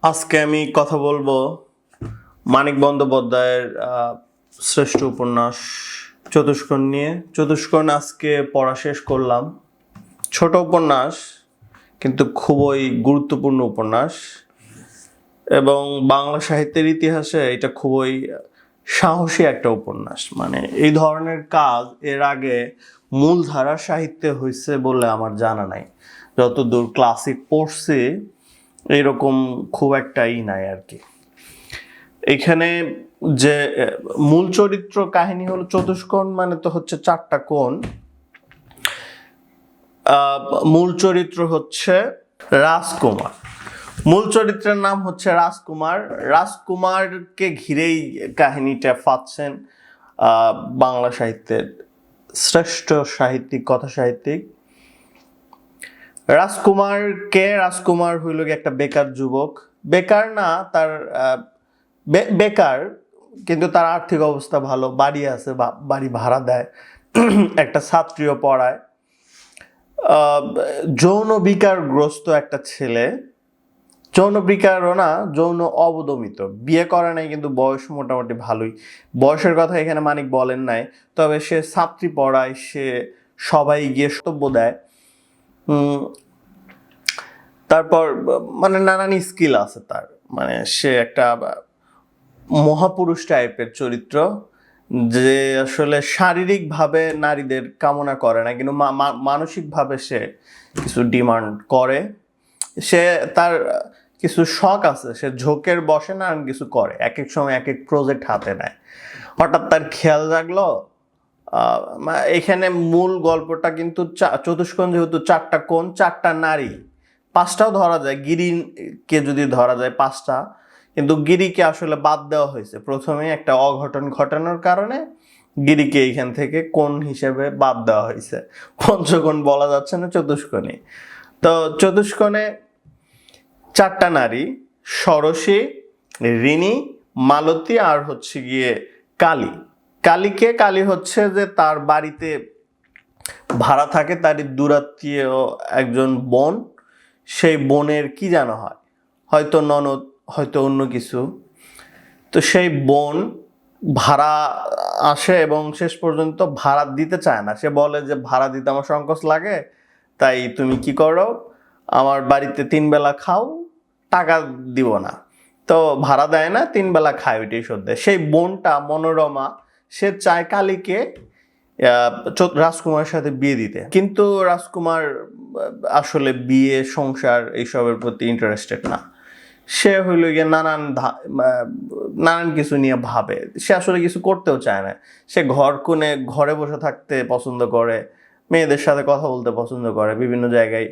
আজকে আমি কথা বলবো মানিক বন্দ্যোপাধ্যায়ের শ্রেষ্ঠ উপন্যাস চতুষ্কোণ নিয়ে। চতুষ্কোণ আজকে পড়া শেষ করলাম। ছোট উপন্যাস কিন্তু খুবই গুরুত্বপূর্ণ উপন্যাস, এবং বাংলা সাহিত্যের ইতিহাসে এটা খুবই সাহসী একটা উপন্যাস। মানে এই ধরনের কাজ এর আগে মূলধারার সাহিত্যে হয়েছে বলে আমার জানা নাই। যতদূর ক্লাসিক পড়ছি এইরকম খুব একটাই নাই আর কি। এখানে যে মূল চরিত্র কাহিনী হলো চতুষ্কোণ, মানে তো হচ্ছে চারটা কোণ। মূল চরিত্র হচ্ছে রাজকুমার। মূল চরিত্রের নাম হচ্ছে রাজকুমার। রাজকুমারকে ঘিরেই কাহিনীটা পাচ্ছেন বাংলা সাহিত্যের শ্রেষ্ঠ সাহিত্যিক, কথা সাহিত্যিক। রাজকুমার হইল একটা বেকার যুবক। বেকার না, তার বেকার, কিন্তু তার আর্থিক অবস্থা ভালো, বাড়ি আছে, বাড়ি ভাড়া দেয়, একটা ছাত্রীও পড়ায়। যৌন বিকারগ্রস্ত একটা ছেলে, যৌন বিকারও না, যৌন অবদমিত, বিয়ে করে নাই কিন্তু বয়স মোটামুটি ভালোই। বয়সের কথা এখানে মানিক বলেন নাই, তবে সে ছাত্রী পড়ায়, সে সবাই গিয়ে বক্তব্য দেয়। তারপর মানে নানান স্কিল আছে তার, মানে সে একটা মহাপুরুষ টাইপের চরিত্র, যে আসলে শারীরিকভাবে নারীদের কামনা করে না, কিন্তু মানসিকভাবে সে কিছু ডিমান্ড করে। সে তার কিছু শখ আছে, সে ঝোঁকের বসে না, কিছু করে, এক এক সময় এক এক প্রজেক্ট হাতে নেয়। হঠাৎ তার খেয়াল জাগলো। এখানে মূল গল্পটা কিন্তু চতুষ্কোণ, যেহেতু চারটা কোণ, চারটা নারী, পাঁচটাও ধরা যায়, গিরিকে যদি ধরা যায় পাঁচটা, কিন্তু গিরিকে আসলে বাদ দেওয়া হয়েছে প্রথমে একটা অঘটন ঘটানোর কারণে। গিরিকে এইখান থেকে কোণ হিসেবে বাদ দেওয়া হয়েছে, পঞ্চকোণ বলা যাচ্ছে না, চতুষ্কোণী। তো চতুষ্কোণে চারটা নারী, ষোড়শী, ঋণী, মালতী, আর হচ্ছে গিয়ে কালী। কালী হচ্ছে যে তার বাড়িতে ভাড়া থাকে, তারই দূরাত্মীয় একজন বোন। সেই বোনের কি জানা হয়, হয়তো ননদ, হয়তো অন্য কিছু। তো সেই বোন ভাড়া আসে এবং শেষ পর্যন্ত ভাড়া দিতে চায় না। সে বলে যে ভাড়া দিতে আমার সংকোচ লাগে, তাই তুমি কি করো, আমার বাড়িতে 3 বেলা খাও, টাকা দিব না। তো ভাড়া দেয় না, 3 বেলা খায়, ওইটাই শোধ দেয়। সেই বোনটা মনোরমা, সে চায় কালীকে রাজকুমারের সাথে বিয়ে দিতে, কিন্তু রাজকুমার আসলে বিয়ে, সংসার এইসবের প্রতি ইন্টারেস্টেড না। সে হইল গিয়ে নানান কিছু নিয়ে ভাবে, সে আসলে কিছু করতেও চায় না। সে ঘরে বসে থাকতে পছন্দ করে, মেয়েদের সাথে কথা বলতে পছন্দ করে, বিভিন্ন জায়গায়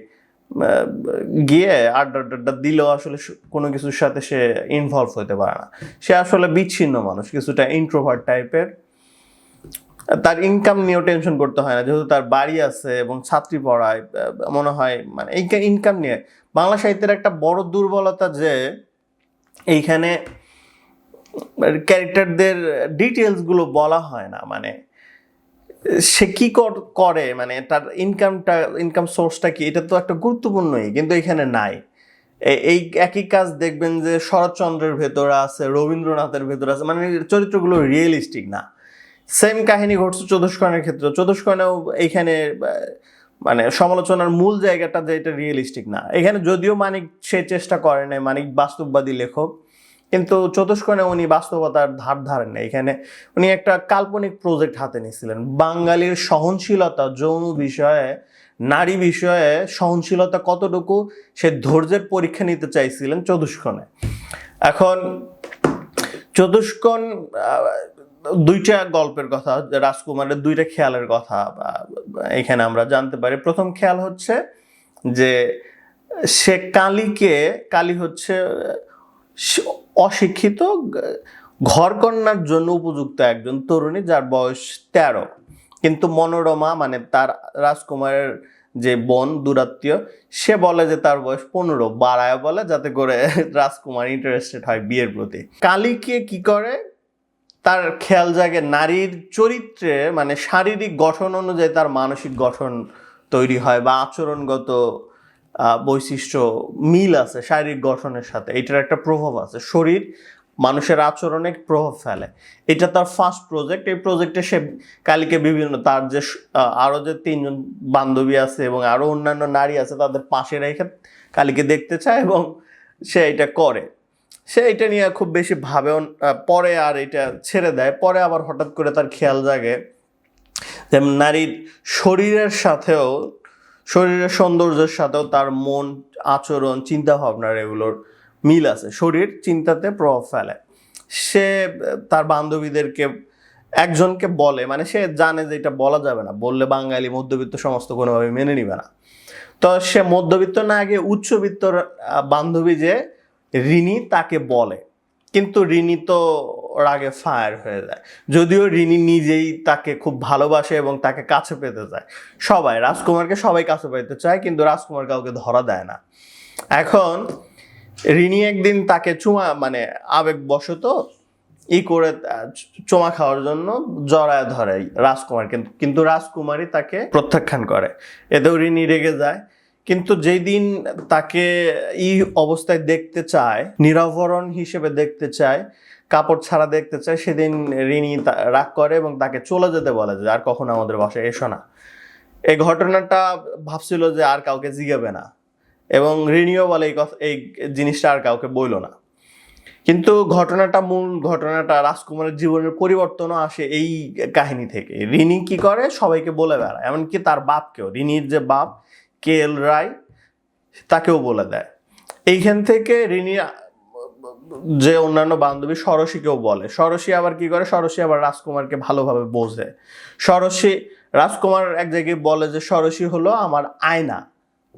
গিয়ে আড্ডা দিলেও আসলে কোনো কিছুর সাথে সে ইনভলভ হতে পারে না। সে আসলে বিচ্ছিন্ন মানুষ, কিছুটা ইন্ট্রোভার্ট টাইপের। তার ইনকাম নিয়েও টেনশন করতে হয় না, যেহেতু তার বাড়ি আছে এবং ছাত্রী পড়ায়। মনে হয় মানে এই ইনকাম নিয়ে বাংলা সাহিত্যের একটা বড় দুর্বলতা, যে এইখানে ক্যারেক্টারদের ডিটেলসগুলো বলা হয় না। মানে সে কি করে, মানে তার ইনকাম সোর্সটা কি, এটা তো একটা গুরুত্বপূর্ণই, কিন্তু এখানে নাই। এই একই কাজ দেখবেন যে শরৎচন্দ্রের ভেতরে আছে, রবীন্দ্রনাথের ভেতরে আছে, মানে চরিত্রগুলো রিয়েলিস্টিক না। সেম কাহিনী ঘটছে চতুষ্কোণের ক্ষেত্রে। চতুষ্কোণেও এইখানে মানে সমালোচনার মূল জায়গাটা যে এটা রিয়েলিস্টিক না। এখানে যদিও মানিক সে চেষ্টা করে নাই, মানিক বাস্তববাদী লেখক, কিন্তু চতুষ্কোণে উনি বাস্তবতার ধার ধারেন না। এখানে উনি একটা কাল্পনিক প্রজেক্ট হাতে নিয়েছিলেন। বাঙালির সহনশীলতা, যৌন বিষয়ে, নারী বিষয়ে সহনশীলতা কতটুকু, সে ধৈর্যের পরীক্ষা নিতে চাইছিলেন চতুষ্কোণে। এখন চতুষ্কোণ দুইটা গল্পের কথা, রাজকুমারের দুইটা খেয়ালের কথা এখানে আমরা জানতে পারি। প্রথম খেয়াল হচ্ছে যে সে কালী হচ্ছে অশিক্ষিত, ঘরকন্যার জন্য উপযুক্ত একজন তরুণী, যার বয়স 13, কিন্তু মনোরমা, মানে তার রাজকুমারের যে বোন দূরাত্মীয়, সে বলে যে তার বয়স 15, বাড়ায় বলে যাতে করে রাজকুমার ইন্টারেস্টেড হয় বিয়ের প্রতি। কালীকে কি করে, তার খেয়াল জাগে নারীর চরিত্রে, মানে শারীরিক গঠন অনুযায়ী তার মানসিক গঠন তৈরি হয়, বা আচরণগত বৈশিষ্ট্য মিল আছে শারীরিক গঠনের সাথে, এটার একটা প্রভাব আছে, শরীর মানুষের আচরণে প্রভাব ফেলে। এটা তার ফার্স্ট প্রজেক্ট। এই প্রজেক্টে সে কালীকে বিভিন্ন তার যে আরো যে 3জন বান্ধবী আছে এবং আরো অন্যান্য নারী আছে তাদের পাশে রেখে কালীকে দেখতে চায় এবং সে এটা করে। সে এটা নিয়ে খুব বেশি ভাবেও পরে আর এটা ছেড়ে দেয়। পরে আবার হঠাৎ করে তার খেয়াল জাগে যেমন নারীর শরীরের সাথেও, শরীরের সৌন্দর্যের সাথেও তার মন, আচরণ, চিন্তা ভাবনার এগুলোর মিল আছে, শরীর চিন্তাতে প্রভাব ফেলে। সে তার বান্ধবীদেরকে একজনকে বলে, মানে সে জানে যে এটা বলা যাবে না, বললে বাঙালি মধ্যবিত্ত সমস্ত কোনোভাবে মেনে নিবে না। তো সে মধ্যবিত্ত না গিয়ে উচ্চবিত্তর বান্ধবী যে রিনি তাকে বলে, কিন্তু রিনি তো রাগে ফায়ার হয়ে যায়। যদিও রিনি নিজেই তাকে খুব ভালোবাসে এবং তাকে কাছে পেতে চায়, সবাই রাজকুমারকে সবাই কাছে পেতে চায়, কিন্তু রাজকুমার কাউকে ধরা দেয় না। এখন রিনি একদিন তাকে মানে আবেগবশত করে চুমা খাওয়ার জন্য জড়ায় ধরে রাজকুমার, কিন্তু রাজকুমারী তাকে প্রত্যাখ্যান করে। এতেও রিনি রেগে যায়। কিন্তু যেই দিন তাকে এই অবস্থায় দেখতে চায়, নিরাভরণ হিসেবে দেখতে চায়, কাপড় ছাড়া দেখতে চায়, সেদিন রিনি রাগ করে এবং তাকে চলে যেতে বলে যে আর কখনো আমাদের বাসায় এসো না। এই ঘটনাটা ভাবছিল যে আর কাউকে জিগাবে না এবং রিনিও বলে এই জিনিসটা আর কাউকে বইল না। কিন্তু মূল ঘটনাটা রাজকুমারের জীবনের পরিবর্তনও আসে এই কাহিনী থেকে। রিনি কি করে, সবাইকে বলে বেড়ায়, এমনকি তার বাপকেও, রিনির যে বাপ KL রায়, তাকেও বলে দেয়। এইখান থেকে রিনি যে অন্যান্য বান্ধবী ষড়শীকেও বলে। ষড়শী আবার কি করে, ষড়শী আবার রাজকুমারকে ভালোভাবে বোঝে। রাজকুমার এক জায়গায় বলে যে ষড়শী হলো আমার আয়না,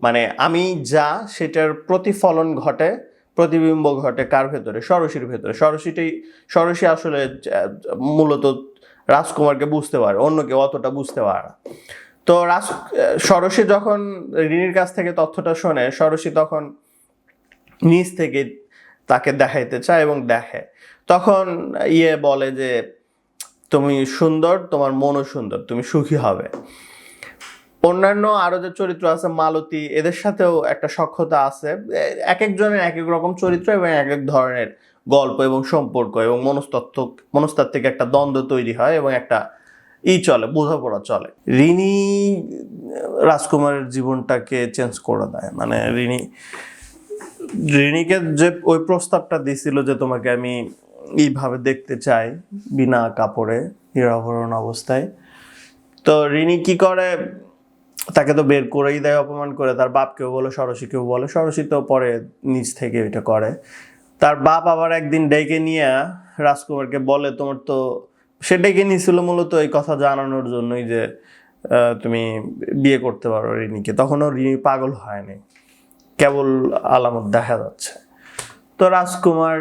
মানে আমি যা সেটার প্রতিফলন ঘটে, প্রতিবিম্ব ঘটে কার ভেতরে, ষড়শীর ভেতরে। ষড়শী আসলে মূলত রাজকুমারকে বুঝতে পারে, অন্য কেউ অতটা বুঝতে পারে না। তো ষড়শী যখন রিনির কাছ থেকে তথ্যটা শোনে, ষড়শী তখন নিজ থেকে তাকে দেখাইতে চায় এবং দেখে। তখন বলে যে তুমি সুন্দর, তোমার মনও সুন্দর, তুমি সুখী হবে। অন্যান্য আরো যে চরিত্র আছে, মালতী, এদের সাথেও একটা সখ্যতা আছে। এক একজনের এক এক রকম চরিত্র এবং এক এক ধরনের গল্প এবং সম্পর্ক এবং মনস্তাত্ত্বিক একটা দ্বন্দ্ব তৈরি হয় এবং একটা চলে, বোঝাপড়া চলে। রিনি রাজকুমারের জীবনটাকে চেঞ্জ করে দেয়। মানে রিনিকে যে ওই প্রস্তাবটা দিছিল যে তোমাকে আমি এইভাবে দেখতে চাই বিনা কাপড়ে, নিরাভরণ অবস্থায়, তো রিনি কি করে, তাকে তো বের করেই দেয়, অপমান করে। তার বাপকেও বলে, ষড়শীকেও বলে। ষড়শী তো পরে নিজ থেকে এটা করে। তার বাপ আবার একদিন ডেকে নিয়ে রাজকুমারকে বলে, তোমার তো, সে ডেকে নিয়েছিল মূলত এই কথা জানানোর জন্যই যে তুমি বিয়ে করতে পারো রিনিকে। তখনও রিনি পাগল হয়নি, কেবল আলামত দেখা যাচ্ছে। তো রাজকুমার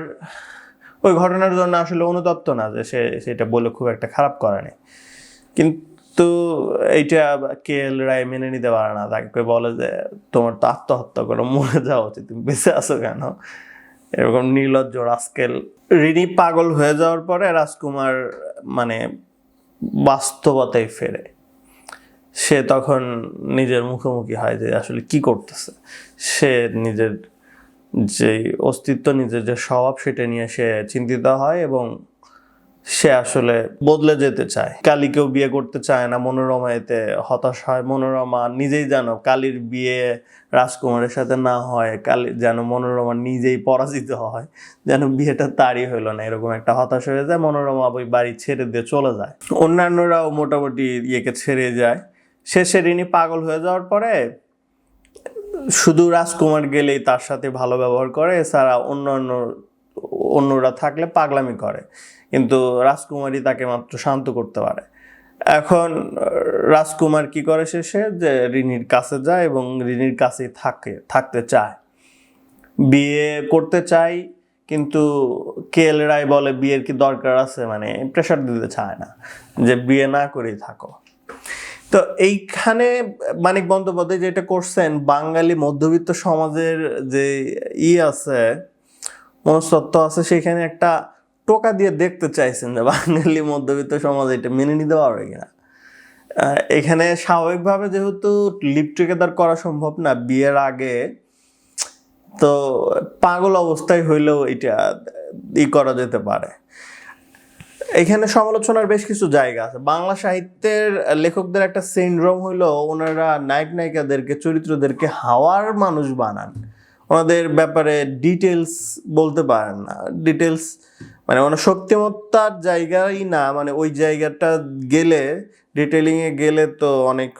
ওই ঘটনার জন্য আসলে অনুতপ্ত না, যে সেটা বলে খুব একটা খারাপ করেনি, কিন্তু এইটা KL রায় মেনে নিতে পারে না। তাকে বলে যে তোমার তো আত্মহত্যা করে মরে যাওয়া উচিত, তুমি বেঁচে আছো কেন, এরকম নির্লজ্জ রাস্কেল। রিনি পাগল হয়ে যাওয়ার পরে রাজকুমার মানে বাস্তবতায় ফেরে। সে তখন নিজের মুখোমুখি হয় যে আসলে কি করতেছে। সে নিজের যে অস্তিত্ব, নিজের যে স্বভাব, সেটা নিয়ে সে চিন্তিত হয় এবং সে আসলে বদলে যেতে চায়। কালীকেও বিয়ে করতে চায় না। মনোরমা এতে হতাশ হয়। মনোরমা নিজেই জানো কালীর বিয়ে রাজকুমারের সাথে না হয়, কালী যেন মনোরমা নিজেই পরাজিত হয়, যেন বিয়েটা তারই হইলো না, এরকম একটা হতাশ হয়ে যায়। মনোরমা ওই বাড়ি ছেড়ে দিয়ে চলে যায়। অন্যান্যরাও মোটামুটি ছেড়ে যায়। শেষে রিনি পাগল হয়ে যাওয়ার পরে শুধু রাজকুমার গেলেই তার সাথে ভালো ব্যবহার করে, এছাড়া অন্যরা থাকলে পাগলামি করে, কিন্তু রাজকুমারী তাকে মাত্র শান্ত করতে পারে। এখন রাজকুমার কি করে শেষে, যে রিনির কাছে যায় এবং রিনির কাছেই থাকতে চায়, বিয়ে করতে চায়। কিন্তু KL রায় বলে বিয়ের কি দরকার আছে, মানে প্রেশার দিতে চায় না, যে বিয়ে না করেই থাকো। তো এইখানে মানিক বন্দ্যোপাধ্যায় যেটা করছেন, বাঙালি মধ্যবিত্ত সমাজের যে আছে, মনস্তত্ত্ব আছে, সেখানে একটা টোকা দিয়ে দেখতে চাইছেন যে বাঙালি মধ্যবিত্ত সমাজ এটা মেনে নিতে পারবে কিনা। এখানে স্বাভাবিকভাবে যেহেতু লিভ টুগেদার করা সম্ভব না বিয়ের আগে, তো পাগল অবস্থায় হইলেও এটা করা যেতে পারে। এখানে সমালোচনার বেশ কিছু জায়গা আছে। বাংলা সাহিত্যের লেখকদের একটা সিনড্রোম হইলো ওনারা নায়ক নায়িকাদেরকে, চরিত্রদেরকে হাওয়ার মানুষ বানান, ওনাদের ব্যাপারে ডিটেলস বলতে পারেন না। ডিটেলস মানে ওনার শক্তিমত্তার জায়গাই না, মানে ওই জায়গাটা গেলে, ডিটেলিংয়ে গেলে তো অনেক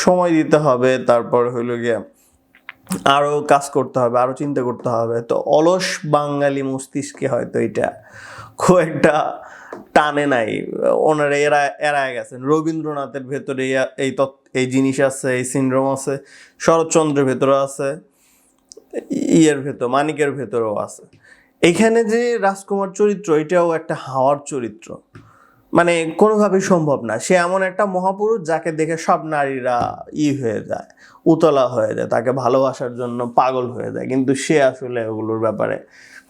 সময় দিতে হবে, তারপর হইলো গিয়া আরও কাজ করতে হবে, আরও চিন্তা করতে হবে। তো অলস বাঙালি মস্তিষ্কে হয়তো এটা খুব একটা টানে নাই, ওনারা এড়ায় গেছেন। রবীন্দ্রনাথের ভেতরে এই জিনিস আছে, এই সিনড্রোম আছে, শরৎচন্দ্রের ভেতরে আছে, মানিকের ভেতরেও আছে। এখানে যে রাজকুমার চরিত্র, এটাও একটা হাওয়ার চরিত্র, মানে কোনোভাবেই সম্ভব না। সে এমন একটা মহাপুরুষ যাকে দেখে সব নারীরা হয়ে যায়, উতলা হয়ে যায়, তাকে ভালোবাসার জন্য পাগল হয়ে যায়, কিন্তু সে আসলে ওগুলোর ব্যাপারে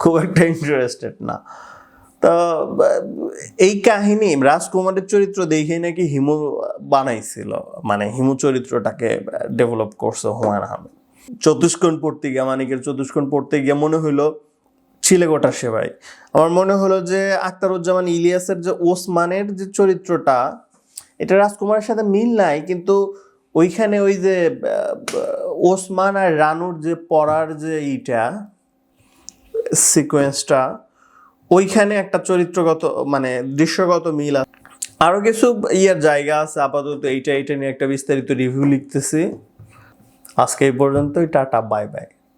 খুব একটা ইন্টারেস্টেড না। তো এই কাহিনী রাজকুমারের চরিত্র দেখেই নাকি হিমু বানাইছিল, মানে হিমু চরিত্রটাকে ডেভেলপ করছে হুমায়ুন আহমেদ। চতুষ্কোণ পড়তে গিয়ে, মানিকের চতুষ্কোণ পড়তে গিয়ে মনে হইলো ছিলেগোটার সেবাই। আমার মনে হলো যে আখতারুজ্জামান ইলিয়াসের যে ওসমানের যে চরিত্রটা, এটা রাজকুমারের সাথে মিল নাই, কিন্তু ওইখানে ওই যে ওসমান আর রানুর যে পড়ার যে সিকোয়েন্সটা, ওইখানে একটা চরিত্রগত মানে দৃশ্যগত মিল আছে। আরও কিছু জায়গা আছে। আপাতত এইটা নিয়ে একটা বিস্তারিত রিভিউ লিখতেছি। আজকে এই পর্যন্তই। Tata, bye bye.